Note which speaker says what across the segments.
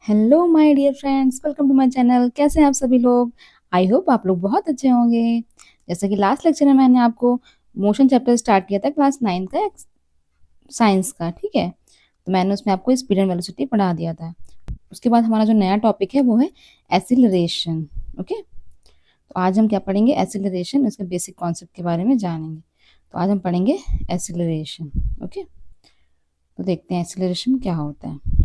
Speaker 1: Hello my dear friends, welcome to my channel. कैसे हैं आप सभी लोग? आई होप आप लोग बहुत अच्छे होंगे। जैसे कि लास्ट लेक्चर में मैंने आपको मोशन चैप्टर स्टार्ट किया था क्लास 9 का साइंस का, ठीक है। तो मैंने उसमें आपको स्पीड एंड वेलोसिटी पढ़ा दिया था। उसके बाद हमारा जो नया टॉपिक है वो है एसिलरेशन। ओके, तो आज हम क्या पढ़ेंगे? एसिलरेशन, इसके बेसिक कॉन्सेप्ट के बारे में जानेंगे। तो आज हम पढ़ेंगे एसिलरेशन। ओके, तो देखते हैं एसिलरेशन क्या होता है।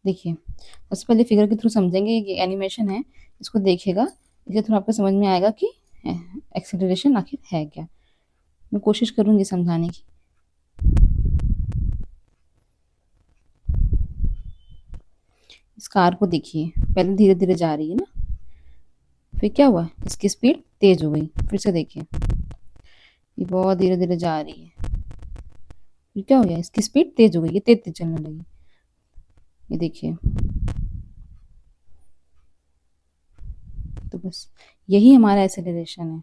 Speaker 1: देखिए, सबसे पहले फिगर के थ्रू समझेंगे। ये एनिमेशन है, इसको देखिएगा। इसके थ्रू आपको समझ में आएगा कि एक्सेलरेशन आखिर है क्या। मैं कोशिश करूंगी समझाने की। इस कार को देखिए, पहले धीरे धीरे जा रही है ना, फिर क्या हुआ, इसकी स्पीड तेज हो गई। फिर से देखिए, ये बहुत धीरे धीरे जा रही है, फिर क्या हो गया, इसकी स्पीड तेज हो गई, ये तेज तेज चलने लगी। ये देखिए, तो बस यही हमारा एक्सेलरेशन है,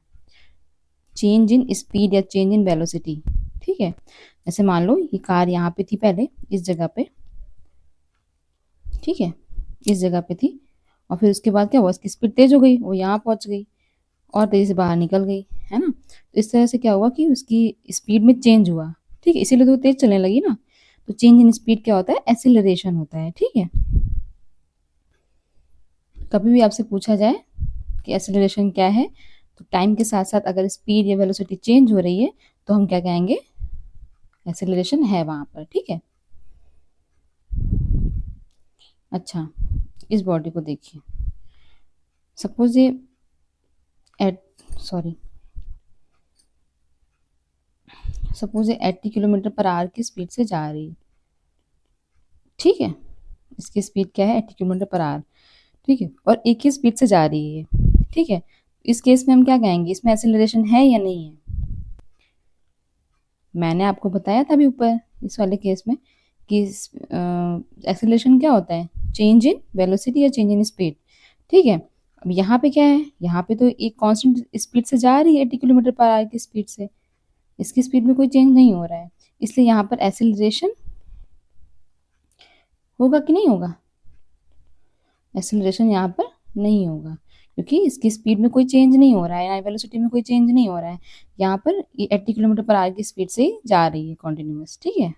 Speaker 1: चेंज इन स्पीड या चेंज इन वेलोसिटी। ठीक है, जैसे मान लो ये कार यहाँ पे थी पहले, इस जगह पे, ठीक है, इस जगह पे थी। और फिर उसके बाद क्या हुआ, इसकी स्पीड तेज हो गई, वो यहाँ पहुंच गई और तेजी से बाहर निकल गई, है ना। तो इस तरह से क्या हुआ कि उसकी स्पीड में चेंज हुआ। ठीक है, इसीलिए तो वो तेज चलने लगी ना। तो चेंज इन स्पीड क्या होता है? एक्सीलरेशन होता है। ठीक है, कभी भी आपसे पूछा जाए कि एक्सीलरेशन क्या है, तो टाइम के साथ साथ अगर स्पीड या वेलोसिटी चेंज हो रही है तो हम क्या कहेंगे? एक्सीलरेशन है वहां पर। ठीक है, अच्छा, इस बॉडी को देखिए। सपोज ये एट सॉरी सपोज ये 80 किलोमीटर पर आवर की स्पीड से जा रही है। ठीक है, इसकी स्पीड क्या है? 80 किलोमीटर पर आवर। ठीक है, और एक ही स्पीड से जा रही है। ठीक है, इस केस में हम क्या कहेंगे, इसमें एक्सेलरेशन है या नहीं है? मैंने आपको बताया था अभी ऊपर इस वाले केस में कि एक्सेलरेशन क्या होता है? चेंज इन वेलोसिटी या चेंज इन स्पीड। ठीक है, अब यहाँ पे क्या है, यहाँ पे तो एक कांस्टेंट स्पीड से जा रही है 80 किलोमीटर पर आवर की स्पीड से। इसकी स्पीड में कोई चेंज नहीं हो रहा है, इसलिए यहाँ पर एक्सेलरेशन होगा कि नहीं होगा? एक्सेलरेशन यहाँ पर नहीं होगा, क्योंकि इसकी स्पीड में कोई चेंज नहीं हो रहा है, या वेलोसिटी में कोई चेंज नहीं हो रहा है। यहाँ पर ये 80 किलोमीटर पर आवर की स्पीड से ही जा रही है कॉन्टिन्यूस। ठीक है,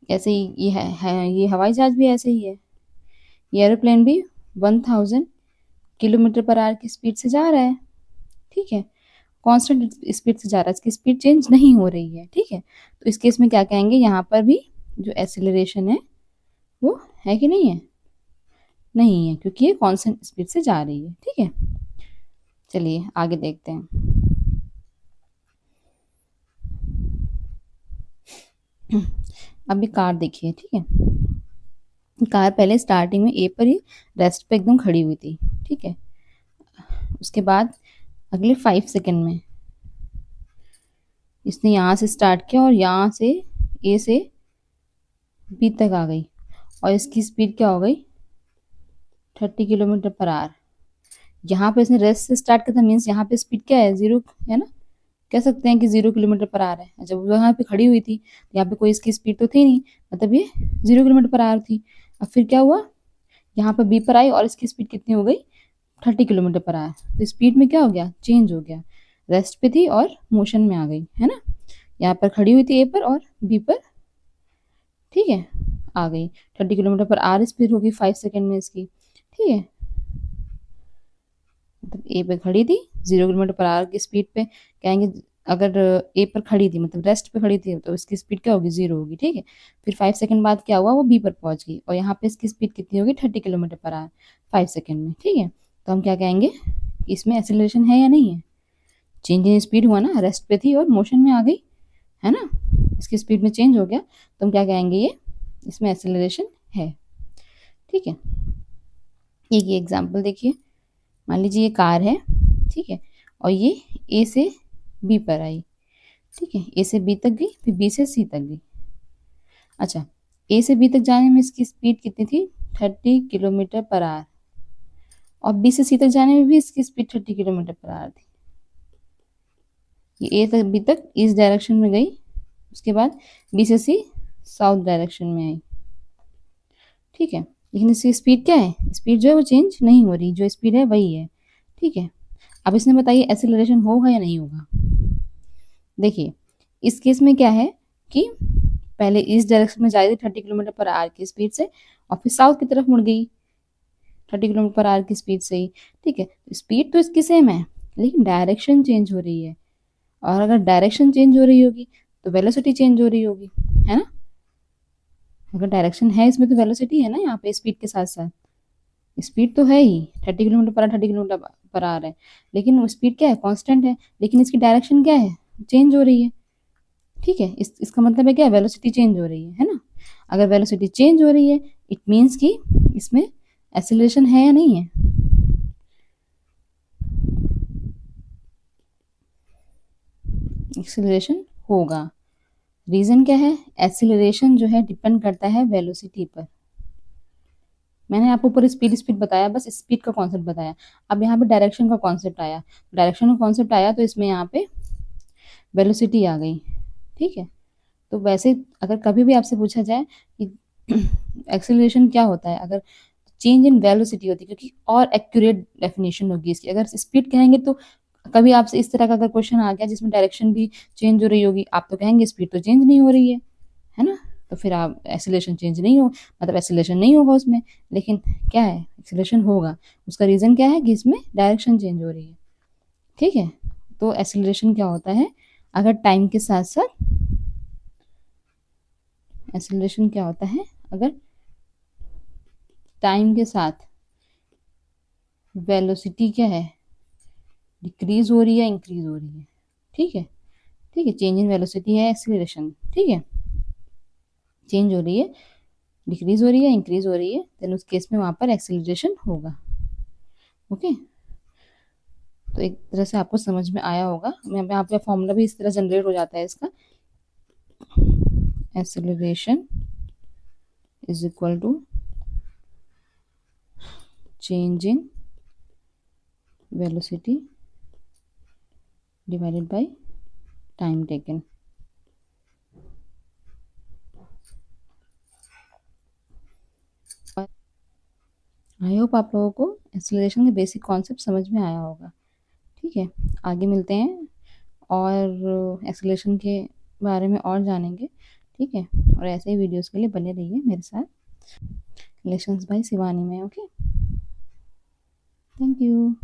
Speaker 1: ऐसे ही ये है, ये हवाई जहाज भी ऐसे ही है। ये एरोप्लेन भी 1000 किलोमीटर पर आवर की स्पीड से जा रहा है। ठीक है, कांस्टेंट स्पीड से जा रहा है, इसकी स्पीड चेंज नहीं हो रही है। ठीक है, तो इस केस में क्या कहेंगे, यहाँ पर भी जो एक्सेलरेशन है वो है कि नहीं है? नहीं है, क्योंकि ये कांस्टेंट स्पीड से जा रही है। ठीक है, चलिए आगे देखते हैं। अभी कार देखिए, ठीक है। कार पहले स्टार्टिंग में ए पर ही रेस्ट पे एकदम खड़ी हुई थी। ठीक है, उसके बाद अगले 5 सेकंड में इसने यहाँ से स्टार्ट किया और यहाँ से ए से बी तक आ गई, और इसकी स्पीड क्या हो गई? 30 किलोमीटर पर आवर। यहाँ पे इसने रेस्ट से स्टार्ट किया था, मीन्स यहाँ पे स्पीड क्या है? जीरो है ना। कह सकते हैं कि 0 किलोमीटर पर आवर है। जब वो यहाँ पे खड़ी हुई थी, यहाँ पे कोई इसकी स्पीड तो थी नहीं, मतलब ये 0 किलोमीटर पर आवर थी। अब फिर क्या हुआ, यहाँ पर बी पर आई और इसकी स्पीड कितनी हो गई? 30 किलोमीटर पर आवर। तो स्पीड में क्या हो गया? चेंज हो गया। रेस्ट पे थी और मोशन में आ गई, है ना। यहाँ पर खड़ी हुई थी ए पर और बी पर, ठीक है, आ गई। 30 किलोमीटर पर आवर स्पीड होगी 5 सेकेंड में इसकी। ठीक है, मतलब ए पे खड़ी थी 0 किलोमीटर पर आवर की स्पीड पे, कहेंगे अगर ए पर खड़ी थी मतलब रेस्ट पे खड़ी थी, तो इसकी स्पीड क्या होगी? जीरो होगी। ठीक है, फिर 5 सेकंड बाद क्या हुआ, वो बी पर पहुंच गई और यहाँ पे इसकी स्पीड कितनी होगी? 30 किलोमीटर पर आवर 5 सेकंड में। ठीक है, तो हम क्या कहेंगे, इसमें एक्सेलरेशन है या नहीं है? चेंज इन स्पीड हुआ ना, रेस्ट पे थी और मोशन में आ गई, है ना। इसकी स्पीड में चेंज हो गया, तो हम क्या कहेंगे, ये इसमें एक्सेलरेशन है। ठीक है, एक ये एग्जाम्पल देखिए। मान लीजिए ये कार है, ठीक है, और ये ए से बी पर आई। ठीक है, ए से बी तक गई, फिर बी से सी तक गई। अच्छा, ए से बी तक जाने में इसकी स्पीड कितनी थी? 30 किलोमीटर पर आवर। और बी से सी तक जाने में भी इसकी स्पीड 30 किलोमीटर पर आवर थी। ये ए तक बी तक इस डायरेक्शन में गई, उसके बाद बी से सी साउथ डायरेक्शन में आई। ठीक है, लेकिन इसकी स्पीड क्या है, स्पीड जो है वो चेंज नहीं हो रही, जो स्पीड है वही है। ठीक है, अब इसमें बताइए एक्सीलरेशन होगा या नहीं होगा। देखिए इस केस में क्या है कि पहले इस डायरेक्शन में जा रही थी 30 किलोमीटर पर आवर की स्पीड से, और फिर साउथ की तरफ मुड़ गई 30 किलोमीटर पर आवर की स्पीड से ही। ठीक है, स्पीड तो इसकी सेम है, लेकिन डायरेक्शन चेंज हो रही है, और अगर डायरेक्शन चेंज हो रही होगी तो वेलोसिटी चेंज हो रही होगी, है ना। अगर डायरेक्शन है इसमें तो वेलोसिटी है ना यहाँ पे स्पीड के साथ साथ। स्पीड तो है ही 30 kilometre per hour, 30 kilometre per hour है, लेकिन वो स्पीड क्या है, कांस्टेंट है, लेकिन इसकी डायरेक्शन क्या है, चेंज हो रही है। ठीक है, इसका मतलब है क्या, वेलोसिटी चेंज हो रही है ना। अगर वेलोसिटी चेंज हो रही है इट मीन्स कि इसमें एक्सीलरेशन है या नहीं है। एक्सीलरेशन होगा। रीजन क्या है, एक्सीलरेशन जो है डिपेंड करता है वेलोसिटी पर। मैंने आपको ऊपर स्पीड स्पीड बताया, बस स्पीड का कॉन्सेप्ट बताया। अब यहाँ पे डायरेक्शन का कॉन्सेप्ट आया, डायरेक्शन का कॉन्सेप्ट आया तो इसमें यहाँ पे वेलोसिटी आ गई। ठीक है, तो वैसे अगर कभी भी आपसे पूछा जाए कि एक्सेलरेशन क्या होता है, अगर चेंज इन वेलोसिटी होती है, क्योंकि और एक्यूरेट डेफिनेशन होगी इसकी। अगर स्पीड कहेंगे तो कभी आपसे इस तरह का अगर क्वेश्चन आ गया जिसमें डायरेक्शन भी चेंज हो रही होगी, आप तो कहेंगे स्पीड तो चेंज नहीं हो रही है ना। तो फिर आप एक्सेलरेशन चेंज नहीं हो, मतलब एक्सेलरेशन नहीं होगा उसमें। लेकिन क्या है, एक्सेलरेशन होगा। उसका रीज़न क्या है कि इसमें डायरेक्शन चेंज हो रही है। ठीक है, तो एक्सेलरेशन क्या होता है, अगर टाइम के साथ साथ, एक्सेलरेशन क्या होता है अगर टाइम के साथ वेलोसिटी क्या है, डिक्रीज हो रही है, इंक्रीज हो रही है। ठीक है, ठीक है, चेंज इन वेलोसिटी है एक्सेलरेशन। ठीक है, चेंज हो रही है, डिक्रीज हो रही है, इंक्रीज हो रही है, देन उस केस में वहां पर एक्सेलरेशन होगा। ओके, तो एक तरह से आपको समझ में आया होगा। मैं यहाँ पे फॉर्मूला भी इस तरह जनरेट हो जाता है इसका, acceleration is equal to change in velocity divided by time taken. I hope आप लोगों को एक्सेलरेशन के बेसिक कॉन्सेप्ट समझ में आया होगा। ठीक है, आगे मिलते हैं और एक्सेलरेशन के बारे में और जानेंगे। ठीक है, और ऐसे ही वीडियोस के लिए बने रहिए मेरे साथ लेसन्स बाय शिवानी में। Okay, thank you.